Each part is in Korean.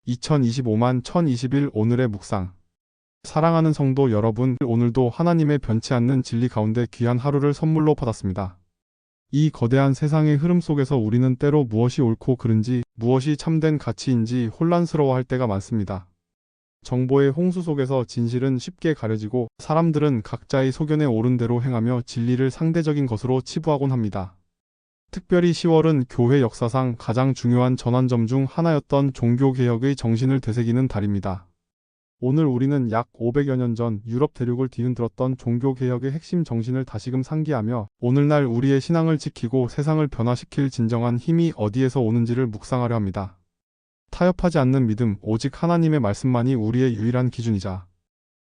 2025만 1021 오늘의 묵상. 사랑하는 성도 여러분, 오늘도 하나님의 변치 않는 진리 가운데 귀한 하루를 선물로 받았습니다. 이 거대한 세상의 흐름 속에서 우리는 때로 무엇이 옳고 그른지, 무엇이 참된 가치인지 혼란스러워할 때가 많습니다. 정보의 홍수 속에서 진실은 쉽게 가려지고 사람들은 각자의 소견에 옳은 대로 행하며 진리를 상대적인 것으로 치부하곤 합니다. 특별히 10월은 교회 역사상 가장 중요한 전환점 중 하나였던 종교개혁의 정신을 되새기는 달입니다. 오늘 우리는 약 500여 년 전 유럽 대륙을 뒤흔들었던 종교개혁의 핵심 정신을 다시금 상기하며 오늘날 우리의 신앙을 지키고 세상을 변화시킬 진정한 힘이 어디에서 오는지를 묵상하려 합니다. 타협하지 않는 믿음, 오직 하나님의 말씀만이 우리의 유일한 기준이자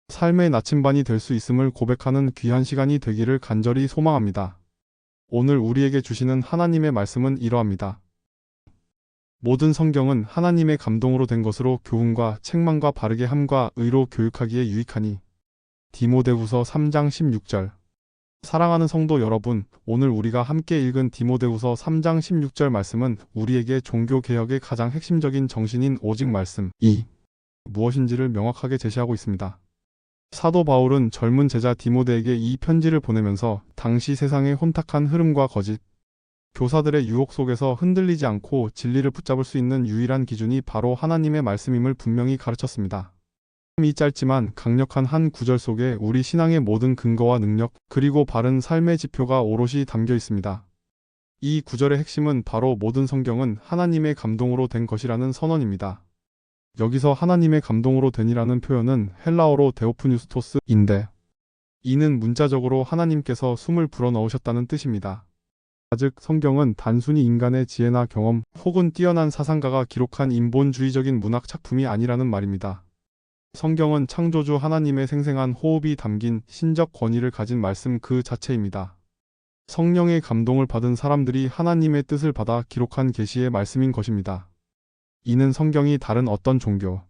삶의 나침반이 될 수 있음을 고백하는 귀한 시간이 되기를 간절히 소망합니다. 오늘 우리에게 주시는 하나님의 말씀은 이러합니다. 모든 성경은 하나님의 감동으로 된 것으로 교훈과 책망과 바르게 함과 의로 교육하기에 유익하니. 디모데후서 3장 16절. 사랑하는 성도 여러분, 오늘 우리가 함께 읽은 디모데후서 3장 16절 말씀은 우리에게 종교개혁의 가장 핵심적인 정신인 오직 말씀이 무엇인지를 명확하게 제시하고 있습니다. 사도 바울은 젊은 제자 디모데에게 이 편지를 보내면서 당시 세상의 혼탁한 흐름과 거짓, 교사들의 유혹 속에서 흔들리지 않고 진리를 붙잡을 수 있는 유일한 기준이 바로 하나님의 말씀임을 분명히 가르쳤습니다. 이 짧지만 강력한 한 구절 속에 우리 신앙의 모든 근거와 능력, 그리고 바른 삶의 지표가 오롯이 담겨 있습니다. 이 구절의 핵심은 바로 모든 성경은 하나님의 감동으로 된 것이라는 선언입니다. 여기서 하나님의 감동으로 된이라는 표현은 헬라어로 데오프뉴스토스인데 이는 문자적으로 하나님께서 숨을 불어넣으셨다는 뜻입니다. 즉 성경은 단순히 인간의 지혜나 경험 혹은 뛰어난 사상가가 기록한 인본주의적인 문학 작품이 아니라는 말입니다. 성경은 창조주 하나님의 생생한 호흡이 담긴 신적 권위를 가진 말씀 그 자체입니다. 성령의 감동을 받은 사람들이 하나님의 뜻을 받아 기록한 계시의 말씀인 것입니다. 이는 성경이 다른 어떤 종교,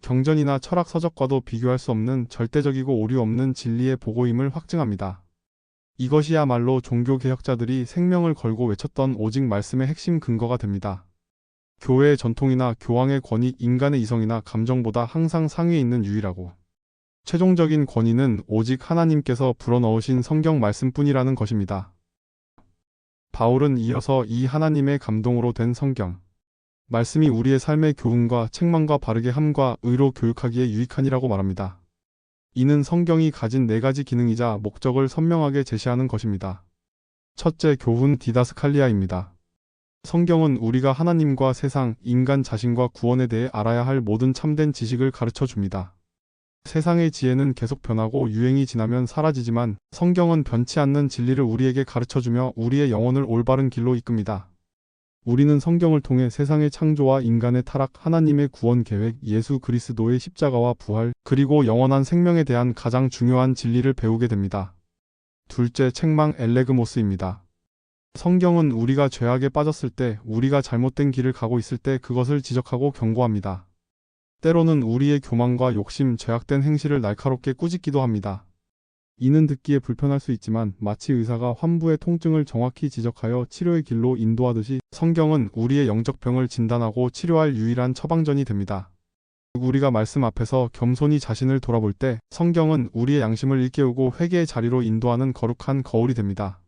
경전이나 철학 서적과도 비교할 수 없는 절대적이고 오류 없는 진리의 보고임을 확증합니다. 이것이야말로 종교개혁자들이 생명을 걸고 외쳤던 오직 말씀의 핵심 근거가 됩니다. 교회의 전통이나 교황의 권위, 인간의 이성이나 감정보다 항상 상위에 있는 유일하고 최종적인 권위는 오직 하나님께서 불어넣으신 성경 말씀뿐이라는 것입니다. 바울은 이어서 이 하나님의 감동으로 된 성경 말씀이 우리의 삶의 교훈과 책망과 바르게 함과 의로 교육하기에 유익하니라고 말합니다. 이는 성경이 가진 4가지 기능이자 목적을 선명하게 제시하는 것입니다. 첫째, 교훈 디다스칼리아입니다. 성경은 우리가 하나님과 세상, 인간 자신과 구원에 대해 알아야 할 모든 참된 지식을 가르쳐 줍니다. 세상의 지혜는 계속 변하고 유행이 지나면 사라지지만 성경은 변치 않는 진리를 우리에게 가르쳐주며 우리의 영혼을 올바른 길로 이끕니다. 우리는 성경을 통해 세상의 창조와 인간의 타락, 하나님의 구원 계획, 예수 그리스도의 십자가와 부활, 그리고 영원한 생명에 대한 가장 중요한 진리를 배우게 됩니다. 둘째, 책망 엘레그모스입니다. 성경은 우리가 죄악에 빠졌을 때, 우리가 잘못된 길을 가고 있을 때 그것을 지적하고 경고합니다. 때로는 우리의 교만과 욕심, 죄악된 행실을 날카롭게 꾸짖기도 합니다. 이는 듣기에 불편할 수 있지만 마치 의사가 환부의 통증을 정확히 지적하여 치료의 길로 인도하듯이 성경은 우리의 영적 병을 진단하고 치료할 유일한 처방전이 됩니다. 우리가 말씀 앞에서 겸손히 자신을 돌아볼 때 성경은 우리의 양심을 일깨우고 회개의 자리로 인도하는 거룩한 거울이 됩니다.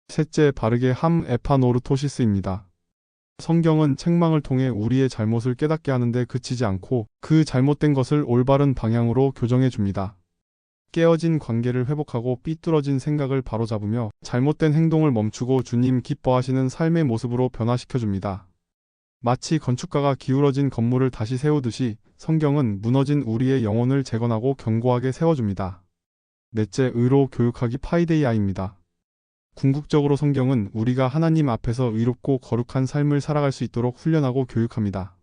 셋째, 바르게 함 에파노르토시스입니다. 성경은 책망을 통해 우리의 잘못을 깨닫게 하는데 그치지 않고 그 잘못된 것을 올바른 방향으로 교정해 줍니다. 깨어진 관계를 회복하고 삐뚤어진 생각을 바로잡으며 잘못된 행동을 멈추고 주님 기뻐하시는 삶의 모습으로 변화시켜줍니다. 마치 건축가가 기울어진 건물을 다시 세우듯이 성경은 무너진 우리의 영혼을 재건하고 견고하게 세워줍니다. 넷째, 의로 교육하기 파이데이아입니다. 궁극적으로 성경은 우리가 하나님 앞에서 의롭고 거룩한 삶을 살아갈 수 있도록 훈련하고 교육합니다.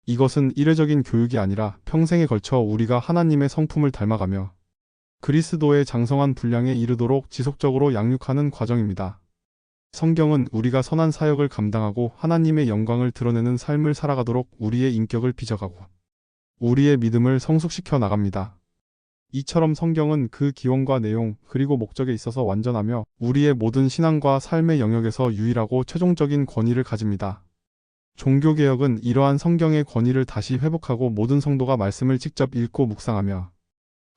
이것은 일회적인 교육이 아니라 평생에 걸쳐 우리가 하나님의 성품을 닮아가며 그리스도의 장성한 분량에 이르도록 지속적으로 양육하는 과정입니다. 성경은 우리가 선한 사역을 감당하고 하나님의 영광을 드러내는 삶을 살아가도록 우리의 인격을 빚어가고 우리의 믿음을 성숙시켜 나갑니다. 이처럼 성경은 그 기원과 내용 그리고 목적에 있어서 완전하며 우리의 모든 신앙과 삶의 영역에서 유일하고 최종적인 권위를 가집니다. 종교개혁은 이러한 성경의 권위를 다시 회복하고 모든 성도가 말씀을 직접 읽고 묵상하며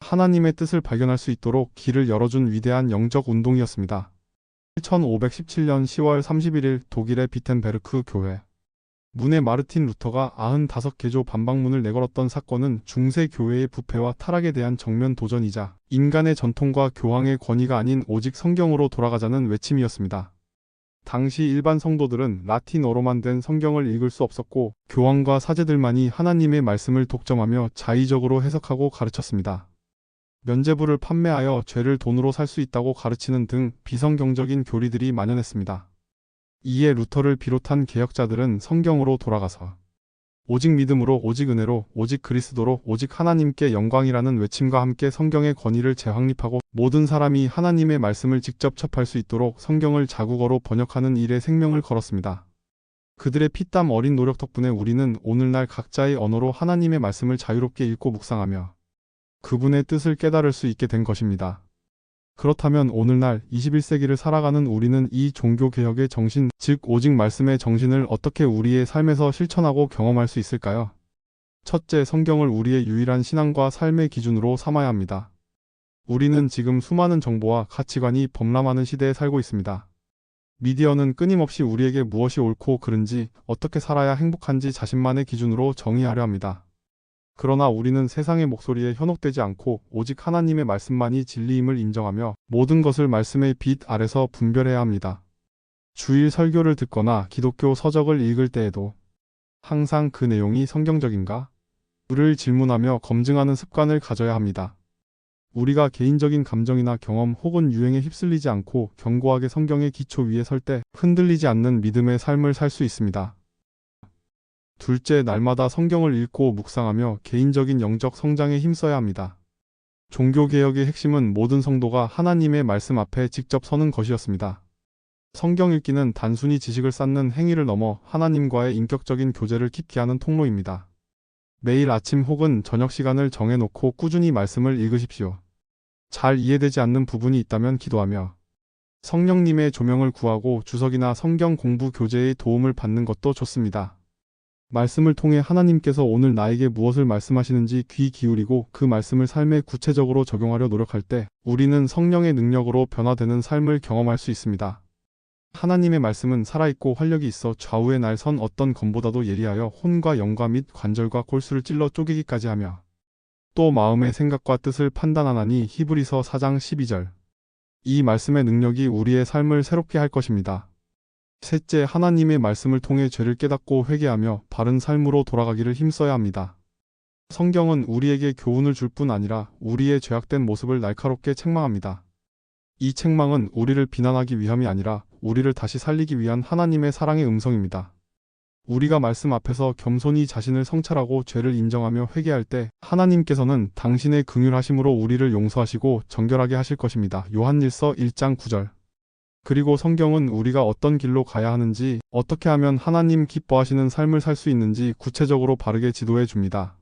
하나님의 뜻을 발견할 수 있도록 길을 열어준 위대한 영적 운동이었습니다. 1517년 10월 31일 독일의 비텐베르크 교회 문에 마르틴 루터가 95개조 반박문을 내걸었던 사건은 중세 교회의 부패와 타락에 대한 정면 도전이자 인간의 전통과 교황의 권위가 아닌 오직 성경으로 돌아가자는 외침이었습니다. 당시 일반 성도들은 라틴어로만 된 성경을 읽을 수 없었고 교황과 사제들만이 하나님의 말씀을 독점하며 자의적으로 해석하고 가르쳤습니다. 면죄부를 판매하여 죄를 돈으로 살 수 있다고 가르치는 등 비성경적인 교리들이 만연했습니다. 이에 루터를 비롯한 개혁자들은 성경으로 돌아가서 오직 믿음으로, 오직 은혜로, 오직 그리스도로, 오직 하나님께 영광이라는 외침과 함께 성경의 권위를 재확립하고 모든 사람이 하나님의 말씀을 직접 접할 수 있도록 성경을 자국어로 번역하는 일에 생명을 걸었습니다. 그들의 피땀 어린 노력 덕분에 우리는 오늘날 각자의 언어로 하나님의 말씀을 자유롭게 읽고 묵상하며 그분의 뜻을 깨달을 수 있게 된 것입니다. 그렇다면 오늘날 21세기를 살아가는 우리는 이 종교개혁의 정신, 즉 오직 말씀의 정신을 어떻게 우리의 삶에서 실천하고 경험할 수 있을까요? 첫째, 성경을 우리의 유일한 신앙과 삶의 기준으로 삼아야 합니다. 우리는 지금 수많은 정보와 가치관이 범람하는 시대에 살고 있습니다. 미디어는 끊임없이 우리에게 무엇이 옳고 그른지, 어떻게 살아야 행복한지 자신만의 기준으로 정의하려 합니다. 그러나 우리는 세상의 목소리에 현혹되지 않고 오직 하나님의 말씀만이 진리임을 인정하며 모든 것을 말씀의 빛 아래서 분별해야 합니다. 주일 설교를 듣거나 기독교 서적을 읽을 때에도 항상 그 내용이 성경적인가? 를 질문하며 검증하는 습관을 가져야 합니다. 우리가 개인적인 감정이나 경험 혹은 유행에 휩쓸리지 않고 견고하게 성경의 기초 위에 설 때 흔들리지 않는 믿음의 삶을 살 수 있습니다. 둘째, 날마다 성경을 읽고 묵상하며 개인적인 영적 성장에 힘써야 합니다. 종교개혁의 핵심은 모든 성도가 하나님의 말씀 앞에 직접 서는 것이었습니다. 성경 읽기는 단순히 지식을 쌓는 행위를 넘어 하나님과의 인격적인 교제를 깊게 하는 통로입니다. 매일 아침 혹은 저녁 시간을 정해놓고 꾸준히 말씀을 읽으십시오. 잘 이해되지 않는 부분이 있다면 기도하며 성령님의 조명을 구하고 주석이나 성경 공부 교재의 도움을 받는 것도 좋습니다. 말씀을 통해 하나님께서 오늘 나에게 무엇을 말씀하시는지 귀 기울이고 그 말씀을 삶에 구체적으로 적용하려 노력할 때 우리는 성령의 능력으로 변화되는 삶을 경험할 수 있습니다. 하나님의 말씀은 살아있고 활력이 있어 좌우에 날 선 어떤 검보다도 예리하여 혼과 영과 및 관절과 골수를 찔러 쪼개기까지 하며 또 마음의 생각과 뜻을 판단하나니 히브리서 4장 12절. 이 말씀의 능력이 우리의 삶을 새롭게 할 것입니다. 셋째, 하나님의 말씀을 통해 죄를 깨닫고 회개하며 바른 삶으로 돌아가기를 힘써야 합니다. 성경은 우리에게 교훈을 줄 뿐 아니라 우리의 죄악된 모습을 날카롭게 책망합니다. 이 책망은 우리를 비난하기 위함이 아니라 우리를 다시 살리기 위한 하나님의 사랑의 음성입니다. 우리가 말씀 앞에서 겸손히 자신을 성찰하고 죄를 인정하며 회개할 때 하나님께서는 당신의 긍휼하심으로 우리를 용서하시고 정결하게 하실 것입니다. 요한일서 1장 9절. 그리고 성경은 우리가 어떤 길로 가야 하는지, 어떻게 하면 하나님 기뻐하시는 삶을 살 수 있는지 구체적으로 바르게 지도해 줍니다.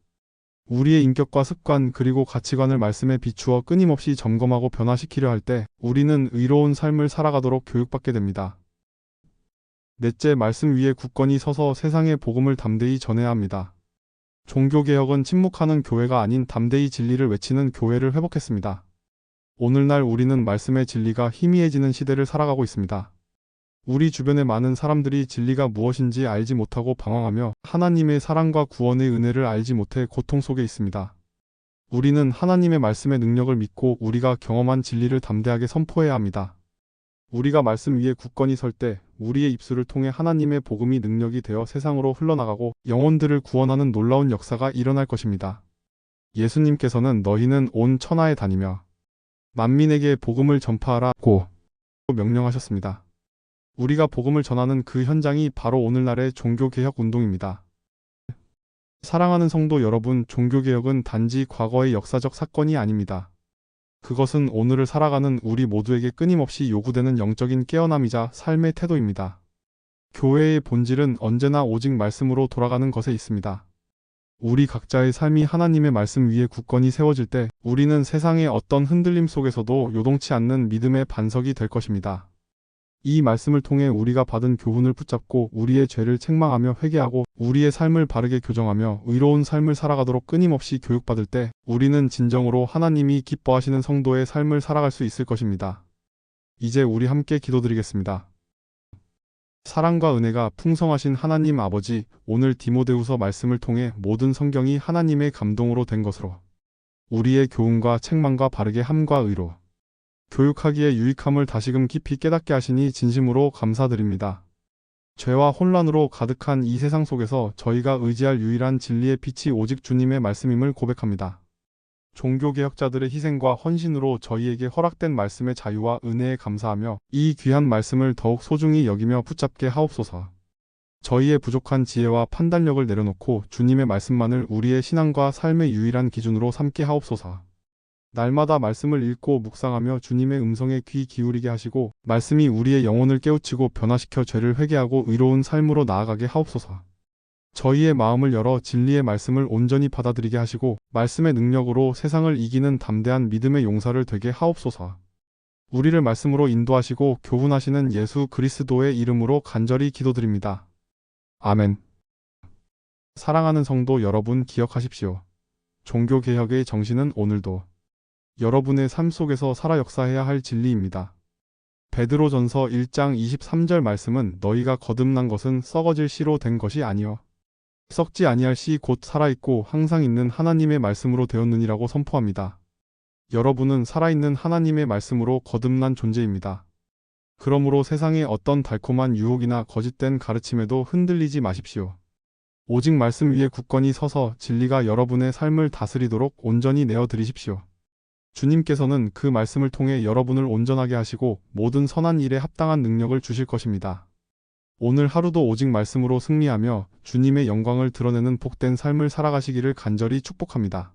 우리의 인격과 습관 그리고 가치관을 말씀에 비추어 끊임없이 점검하고 변화시키려 할 때 우리는 의로운 삶을 살아가도록 교육받게 됩니다. 넷째, 말씀 위에 굳건히 서서 세상의 복음을 담대히 전해야 합니다. 종교개혁은 침묵하는 교회가 아닌 담대히 진리를 외치는 교회를 회복했습니다. 오늘날 우리는 말씀의 진리가 희미해지는 시대를 살아가고 있습니다. 우리 주변의 많은 사람들이 진리가 무엇인지 알지 못하고 방황하며 하나님의 사랑과 구원의 은혜를 알지 못해 고통 속에 있습니다. 우리는 하나님의 말씀의 능력을 믿고 우리가 경험한 진리를 담대하게 선포해야 합니다. 우리가 말씀 위에 굳건히 설 때 우리의 입술을 통해 하나님의 복음이 능력이 되어 세상으로 흘러나가고 영혼들을 구원하는 놀라운 역사가 일어날 것입니다. 예수님께서는 너희는 온 천하에 다니며 만민에게 복음을 전파하라고 명령하셨습니다. 우리가 복음을 전하는 그 현장이 바로 오늘날의 종교개혁 운동입니다. 사랑하는 성도 여러분, 종교개혁은 단지 과거의 역사적 사건이 아닙니다. 그것은 오늘을 살아가는 우리 모두에게 끊임없이 요구되는 영적인 깨어남이자 삶의 태도입니다. 교회의 본질은 언제나 오직 말씀으로 돌아가는 것에 있습니다. 우리 각자의 삶이 하나님의 말씀 위에 굳건히 세워질 때 우리는 세상의 어떤 흔들림 속에서도 요동치 않는 믿음의 반석이 될 것입니다. 이 말씀을 통해 우리가 받은 교훈을 붙잡고 우리의 죄를 책망하며 회개하고 우리의 삶을 바르게 교정하며 의로운 삶을 살아가도록 끊임없이 교육받을 때 우리는 진정으로 하나님이 기뻐하시는 성도의 삶을 살아갈 수 있을 것입니다. 이제 우리 함께 기도드리겠습니다. 사랑과 은혜가 풍성하신 하나님 아버지, 오늘 디모데후서 말씀을 통해 모든 성경이 하나님의 감동으로 된 것으로 우리의 교훈과 책망과 바르게 함과 의로 교육하기에 유익함을 다시금 깊이 깨닫게 하시니 진심으로 감사드립니다. 죄와 혼란으로 가득한 이 세상 속에서 저희가 의지할 유일한 진리의 빛이 오직 주님의 말씀임을 고백합니다. 종교개혁자들의 희생과 헌신으로 저희에게 허락된 말씀의 자유와 은혜에 감사하며 이 귀한 말씀을 더욱 소중히 여기며 붙잡게 하옵소서. 저희의 부족한 지혜와 판단력을 내려놓고 주님의 말씀만을 우리의 신앙과 삶의 유일한 기준으로 삼게 하옵소서. 날마다 말씀을 읽고 묵상하며 주님의 음성에 귀 기울이게 하시고 말씀이 우리의 영혼을 깨우치고 변화시켜 죄를 회개하고 의로운 삶으로 나아가게 하옵소서. 저희의 마음을 열어 진리의 말씀을 온전히 받아들이게 하시고 말씀의 능력으로 세상을 이기는 담대한 믿음의 용사를 되게 하옵소서. 우리를 말씀으로 인도하시고 교훈하시는 예수 그리스도의 이름으로 간절히 기도드립니다. 아멘. 사랑하는 성도 여러분, 기억하십시오. 종교개혁의 정신은 오늘도 여러분의 삶 속에서 살아 역사해야 할 진리입니다. 베드로전서 1장 23절 말씀은 너희가 거듭난 것은 썩어질 씨로 된 것이 아니요 썩지 아니할 씨 곧 살아있고 항상 있는 하나님의 말씀으로 되었느니라고 선포합니다. 여러분은 살아있는 하나님의 말씀으로 거듭난 존재입니다. 그러므로 세상의 어떤 달콤한 유혹이나 거짓된 가르침에도 흔들리지 마십시오. 오직 말씀 위에 굳건히 서서 진리가 여러분의 삶을 다스리도록 온전히 내어드리십시오. 주님께서는 그 말씀을 통해 여러분을 온전하게 하시고 모든 선한 일에 합당한 능력을 주실 것입니다. 오늘 하루도 오직 말씀으로 승리하며 주님의 영광을 드러내는 복된 삶을 살아가시기를 간절히 축복합니다.